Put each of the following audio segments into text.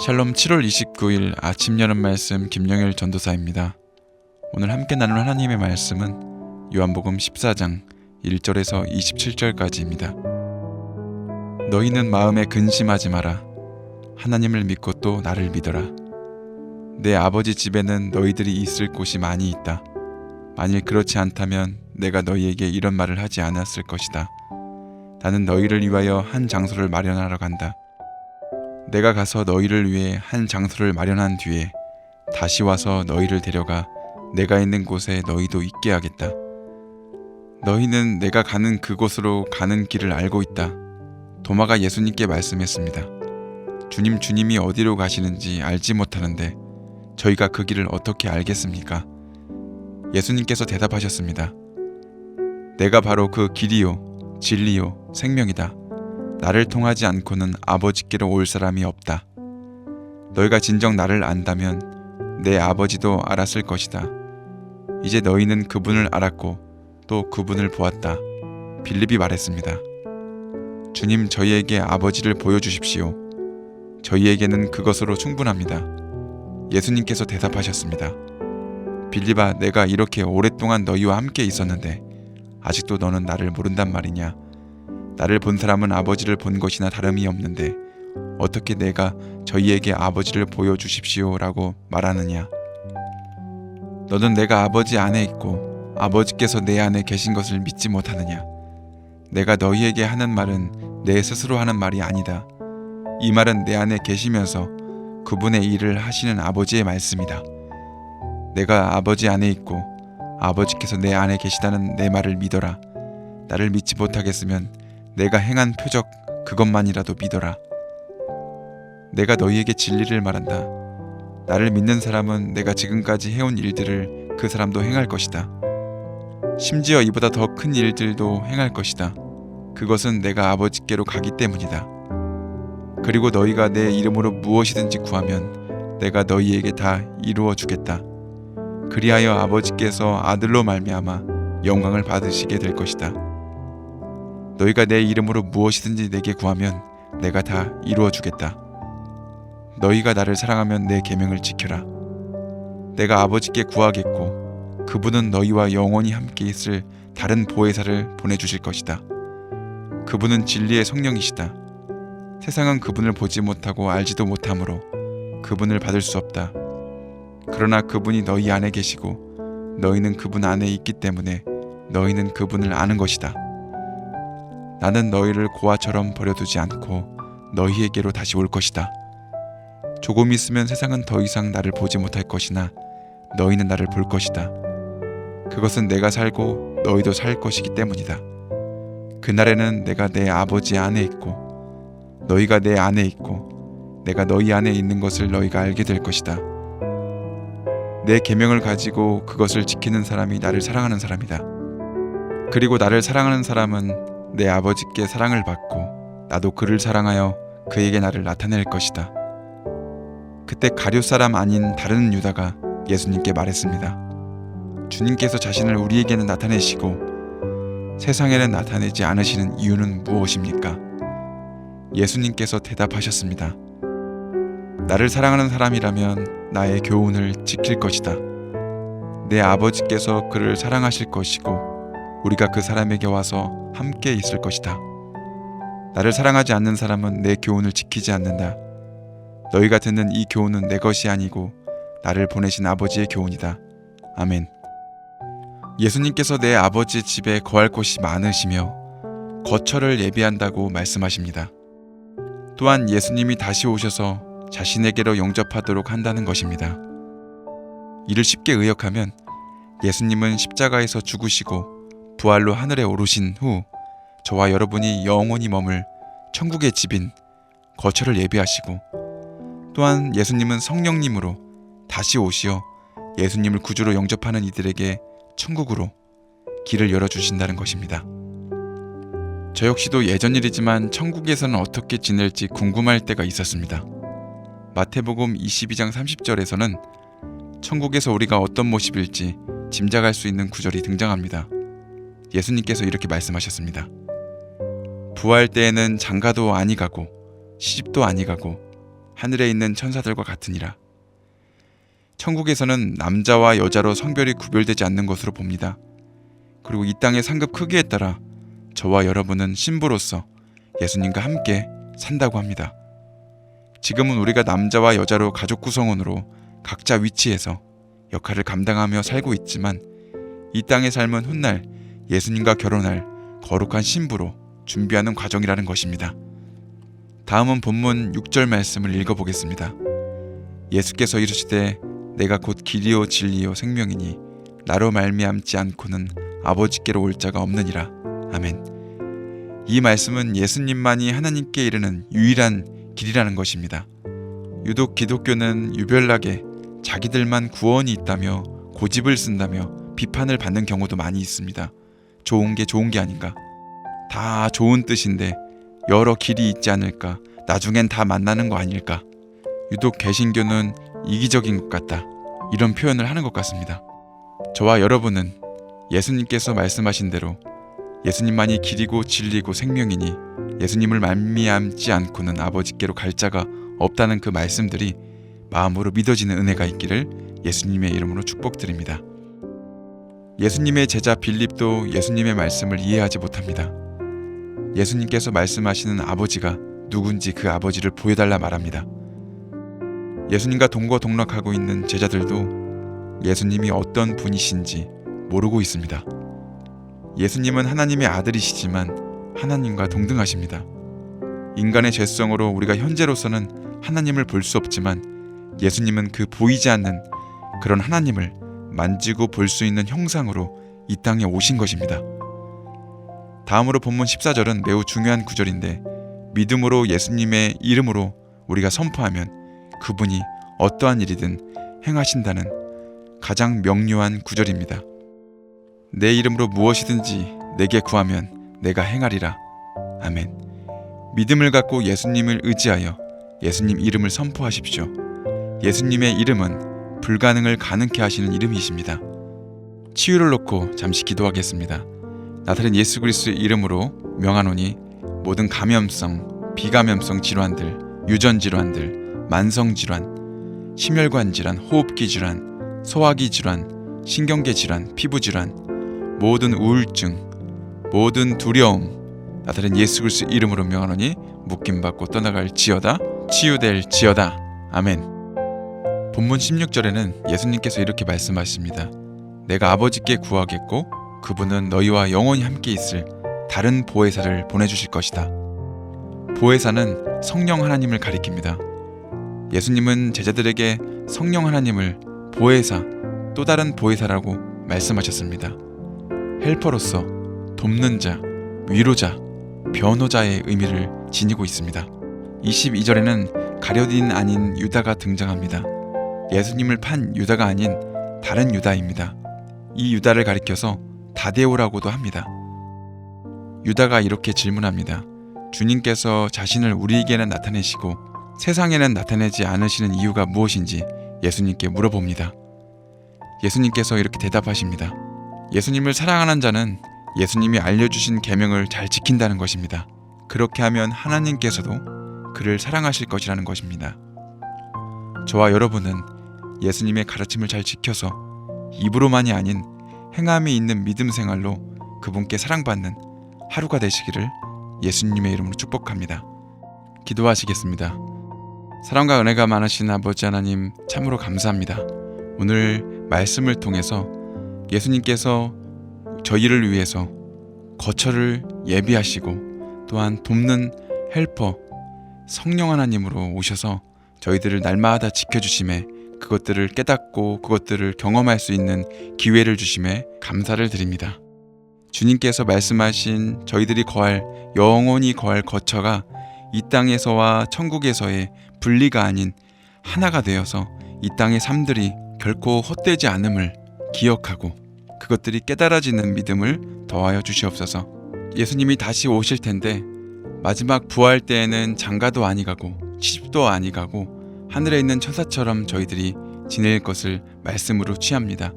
샬롬 7월 29일 아침 여름 말씀 김영일 전도사입니다. 오늘 함께 나눌 하나님의 말씀은 요한복음 14장 1절에서 27절까지입니다. 너희는 마음에 근심하지 마라. 하나님을 믿고 또 나를 믿어라. 내 아버지 집에는 너희들이 있을 곳이 많이 있다. 만일 그렇지 않다면 내가 너희에게 이런 말을 하지 않았을 것이다. 나는 너희를 위하여 한 장소를 마련하러 간다. 내가 가서 너희를 위해 한 장소를 마련한 뒤에 다시 와서 너희를 데려가 내가 있는 곳에 너희도 있게 하겠다. 너희는 내가 가는 그곳으로 가는 길을 알고 있다. 도마가 예수님께 말씀했습니다. 주님이 어디로 가시는지 알지 못하는데 저희가 그 길을 어떻게 알겠습니까? 예수님께서 대답하셨습니다. 내가 바로 그 길이요, 진리요, 생명이다. 나를 통하지 않고는 아버지께로 올 사람이 없다. 너희가 진정 나를 안다면 내 아버지도 알았을 것이다. 이제 너희는 그분을 알았고 또 그분을 보았다. 빌립이 말했습니다. 주님, 저희에게 아버지를 보여주십시오. 저희에게는 그것으로 충분합니다. 예수님께서 대답하셨습니다. 빌립아, 내가 이렇게 오랫동안 너희와 함께 있었는데 아직도 너는 나를 모른단 말이냐? 나를 본 사람은 아버지를 본 것이나 다름이 없는데 어떻게 내가 저희에게 아버지를 보여주십시오 라고 말하느냐? 너는 내가 아버지 안에 있고 아버지께서 내 안에 계신 것을 믿지 못하느냐? 내가 너희에게 하는 말은 내 스스로 하는 말이 아니다. 이 말은 내 안에 계시면서 그분의 일을 하시는 아버지의 말씀이다. 내가 아버지 안에 있고 아버지께서 내 안에 계시다는 내 말을 믿어라. 나를 믿지 못하겠으면 내가 행한 표적 그것만이라도 믿어라. 내가 너희에게 진리를 말한다. 나를 믿는 사람은 내가 지금까지 해온 일들을 그 사람도 행할 것이다. 심지어 이보다 더 큰 일들도 행할 것이다. 그것은 내가 아버지께로 가기 때문이다. 그리고 너희가 내 이름으로 무엇이든지 구하면 내가 너희에게 다 이루어 주겠다. 그리하여 아버지께서 아들로 말미암아 영광을 받으시게 될 것이다. 너희가 내 이름으로 무엇이든지 내게 구하면 내가 다 이루어 주겠다. 너희가 나를 사랑하면 내 계명을 지켜라. 내가 아버지께 구하겠고 그분은 너희와 영원히 함께 있을 다른 보혜사를 보내주실 것이다. 그분은 진리의 성령이시다. 세상은 그분을 보지 못하고 알지도 못하므로 그분을 받을 수 없다. 그러나 그분이 너희 안에 계시고 너희는 그분 안에 있기 때문에 너희는 그분을 아는 것이다. 나는 너희를 고아처럼 버려두지 않고 너희에게로 다시 올 것이다. 조금 있으면 세상은 더 이상 나를 보지 못할 것이나 너희는 나를 볼 것이다. 그것은 내가 살고 너희도 살 것이기 때문이다. 그날에는 내가 내 아버지 안에 있고 너희가 내 안에 있고 내가 너희 안에 있는 것을 너희가 알게 될 것이다. 내 계명을 가지고 그것을 지키는 사람이 나를 사랑하는 사람이다. 그리고 나를 사랑하는 사람은 내 아버지께 사랑을 받고 나도 그를 사랑하여 그에게 나를 나타낼 것이다. 그때 가룟 사람 아닌 다른 유다가 예수님께 말했습니다. 주님께서 자신을 우리에게는 나타내시고 세상에는 나타내지 않으시는 이유는 무엇입니까? 예수님께서 대답하셨습니다. 나를 사랑하는 사람이라면 나의 교훈을 지킬 것이다. 내 아버지께서 그를 사랑하실 것이고 우리가 그 사람에게 와서 함께 있을 것이다. 나를 사랑하지 않는 사람은 내 교훈을 지키지 않는다. 너희가 듣는 이 교훈은 내 것이 아니고 나를 보내신 아버지의 교훈이다. 아멘. 예수님께서 내 아버지 집에 거할 곳이 많으시며 거처를 예비한다고 말씀하십니다. 또한 예수님이 다시 오셔서 자신에게로 영접하도록 한다는 것입니다. 이를 쉽게 의역하면 예수님은 십자가에서 죽으시고 부활로 하늘에 오르신 후 저와 여러분이 영원히 머물 천국의 집인 거처를 예비하시고 또한 예수님은 성령님으로 다시 오시어 예수님을 구주로 영접하는 이들에게 천국으로 길을 열어주신다는 것입니다. 저 역시도 예전 일이지만 천국에서는 어떻게 지낼지 궁금할 때가 있었습니다. 마태복음 22장 30절에서는 천국에서 우리가 어떤 모습일지 짐작할 수 있는 구절이 등장합니다. 예수님께서 이렇게 말씀하셨습니다. 부활 때에는 장가도 아니 가고 시집도 아니 가고 하늘에 있는 천사들과 같으니라. 천국에서는 남자와 여자로 성별이 구별되지 않는 것으로 봅니다. 그리고 이 땅의 상급 크기에 따라 저와 여러분은 신부로서 예수님과 함께 산다고 합니다. 지금은 우리가 남자와 여자로 가족 구성원으로 각자 위치에서 역할을 감당하며 살고 있지만 이 땅의 삶은 훗날 예수님과 결혼할 거룩한 신부로 준비하는 과정이라는 것입니다. 다음은 본문 6절 말씀을 읽어보겠습니다. 예수께서 이르시되 내가 곧 길이요 진리요 생명이니 나로 말미암지 않고는 아버지께로 올 자가 없느니라. 아멘. 이 말씀은 예수님만이 하나님께 이르는 유일한 길이라는 것입니다. 유독 기독교는 유별나게 자기들만 구원이 있다며 고집을 쓴다며 비판을 받는 경우도 많이 있습니다. 좋은 게 아닌가? 다 좋은 뜻인데 여러 길이 있지 않을까? 나중엔 다 만나는 거 아닐까? 유독 개신교는 이기적인 것 같다. 이런 표현을 하는 것 같습니다. 저와 여러분은 예수님께서 말씀하신 대로 예수님만이 길이고 진리고 생명이니 예수님을 말미암지 않고는 아버지께로 갈 자가 없다는 그 말씀들이 마음으로 믿어지는 은혜가 있기를 예수님의 이름으로 축복드립니다. 예수님의 제자 빌립도 예수님의 말씀을 이해하지 못합니다. 예수님께서 말씀하시는 아버지가 누군지 그 아버지를 보여달라 말합니다. 예수님과 동거동락하고 있는 제자들도 예수님이 어떤 분이신지 모르고 있습니다. 예수님은 하나님의 아들이시지만 하나님과 동등하십니다. 인간의 죄성으로 우리가 현재로서는 하나님을 볼 수 없지만 예수님은 그 보이지 않는 그런 하나님을 만지고 볼 수 있는 형상으로 이 땅에 오신 것입니다. 다음으로 본문 14절은 매우 중요한 구절인데 믿음으로 예수님의 이름으로 우리가 선포하면 그분이 어떠한 일이든 행하신다는 가장 명료한 구절입니다. 내 이름으로 무엇이든지 내게 구하면 내가 행하리라. 아멘. 믿음을 갖고 예수님을 의지하여 예수님 이름을 선포하십시오. 예수님의 이름은 불가능을 가능케 하시는 이름이십니다. 치유를 놓고 잠시 기도하겠습니다. 나사렛 예수 그리스도의 이름으로 명하노니 모든 감염성, 비감염성 질환들, 유전 질환들, 만성 질환, 심혈관 질환, 호흡기 질환, 소화기 질환, 신경계 질환, 피부 질환, 모든 우울증, 모든 두려움, 나사렛 예수 그리스도 이름으로 명하노니 묶임받고 떠나갈지어다, 치유될지어다. 아멘. 본문 16절에는 예수님께서 이렇게 말씀하십니다. 내가 아버지께 구하겠고 그분은 너희와 영원히 함께 있을 다른 보혜사를 보내주실 것이다. 보혜사는 성령 하나님을 가리킵니다. 예수님은 제자들에게 성령 하나님을 보혜사, 또 다른 보혜사라고 말씀하셨습니다. 헬퍼로서 돕는 자, 위로자, 변호자의 의미를 지니고 있습니다. 22절에는 가룟 아닌 유다가 등장합니다. 예수님을 판 유다가 아닌 다른 유다입니다. 이 유다를 가리켜서 다데오라고도 합니다. 유다가 이렇게 질문합니다. 주님께서 자신을 우리에게는 나타내시고 세상에는 나타내지 않으시는 이유가 무엇인지 예수님께 물어봅니다. 예수님께서 이렇게 대답하십니다. 예수님을 사랑하는 자는 예수님이 알려주신 계명을 잘 지킨다는 것입니다. 그렇게 하면 하나님께서도 그를 사랑하실 것이라는 것입니다. 저와 여러분은 예수님의 가르침을 잘 지켜서 입으로만이 아닌 행함이 있는 믿음 생활로 그분께 사랑받는 하루가 되시기를 예수님의 이름으로 축복합니다. 기도하시겠습니다. 사랑과 은혜가 많으신 아버지 하나님 참으로 감사합니다. 오늘 말씀을 통해서 예수님께서 저희를 위해서 거처를 예비하시고 또한 돕는 헬퍼 성령 하나님으로 오셔서 저희들을 날마다 지켜주심에 그것들을 깨닫고 그것들을 경험할 수 있는 기회를 주심에 감사를 드립니다. 주님께서 말씀하신 저희들이 영원히 거할 거처가 이 땅에서와 천국에서의 분리가 아닌 하나가 되어서 이 땅의 삶들이 결코 헛되지 않음을 기억하고 그것들이 깨달아지는 믿음을 더하여 주시옵소서. 예수님이 다시 오실 텐데 마지막 부활 때에는 장가도 아니가고 시집도 아니가고 하늘에 있는 천사처럼 저희들이 지낼 것을 말씀으로 취합니다.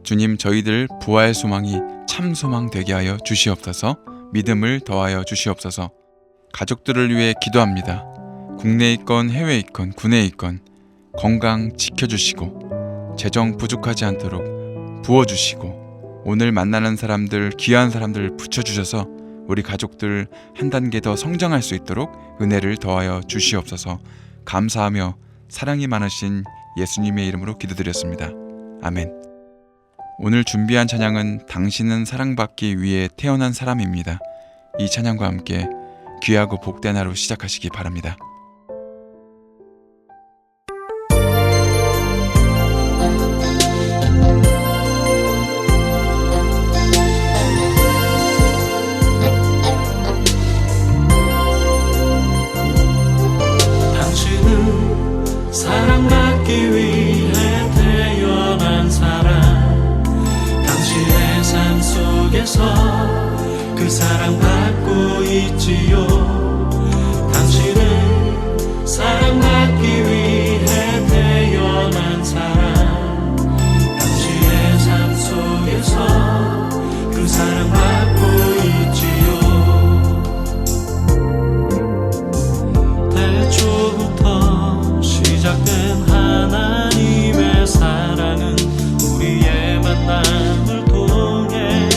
주님, 저희들 부활 소망이 참 소망 되게 하여 주시옵소서. 믿음을 더하여 주시옵소서. 가족들을 위해 기도합니다. 국내에 있건 해외에 있건 국내에 있건 건강 지켜주시고 재정 부족하지 않도록 부어주시고 오늘 만나는 사람들, 귀한 사람들 붙여주셔서 우리 가족들 한 단계 더 성장할 수 있도록 은혜를 더하여 주시옵소서. 감사하며 사랑이 많으신 예수님의 이름으로 기도드렸습니다. 아멘. 오늘 준비한 찬양은 당신은 사랑받기 위해 태어난 사람입니다. 이 찬양과 함께 귀하고 복된 하루 시작하시기 바랍니다. 사랑받기 위해 태어난 사람, 당신의 삶 속에서 그 사랑받고 있지요. 당신은 사랑받기 위해 태어난 사람, 당신의 삶 속에서 그 사랑받고 있지요. 태초부터 시작된 하나님의 사랑은 우리의 만남을 통해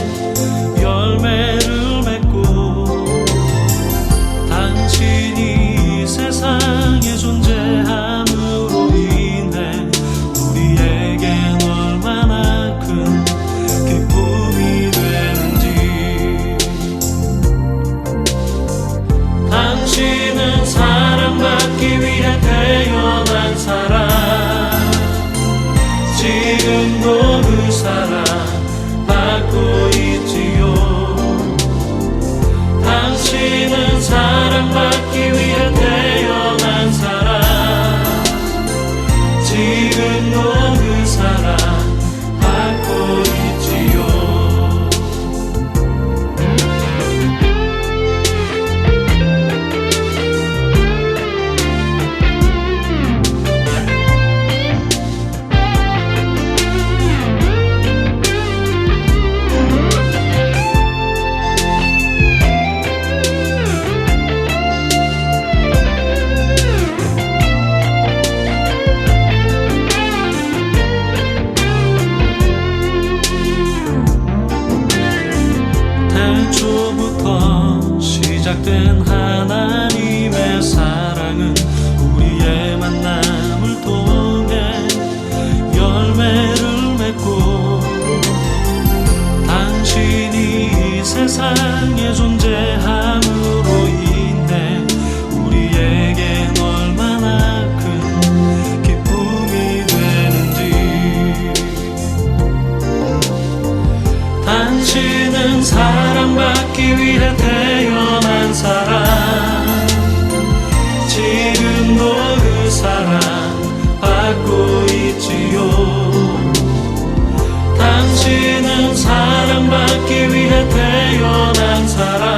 열매를 맺고, 당신이 세상에 존재함으로 인해 우리에겐 얼마나 큰 기쁨이 되는지. 당신은 사랑받기 위해 태어난 사람, 지금도 그 사랑 받고 있지요. 당신은 사랑받기 위해 태어난 사람, 지금도 그 사랑 받고 있지요. 태초부터 시작된 하나님의 사랑은 우리의 만남을 통해 열매를 맺고, 당신이 세상에 존재함으로 인해 우리에겐 얼마나 큰 기쁨이 되는지. 당신은 사랑받기 위해 태어난 사람, 지금도 그 사랑 받고 있지요. 당신은 사랑받기 위해 태어난 사람,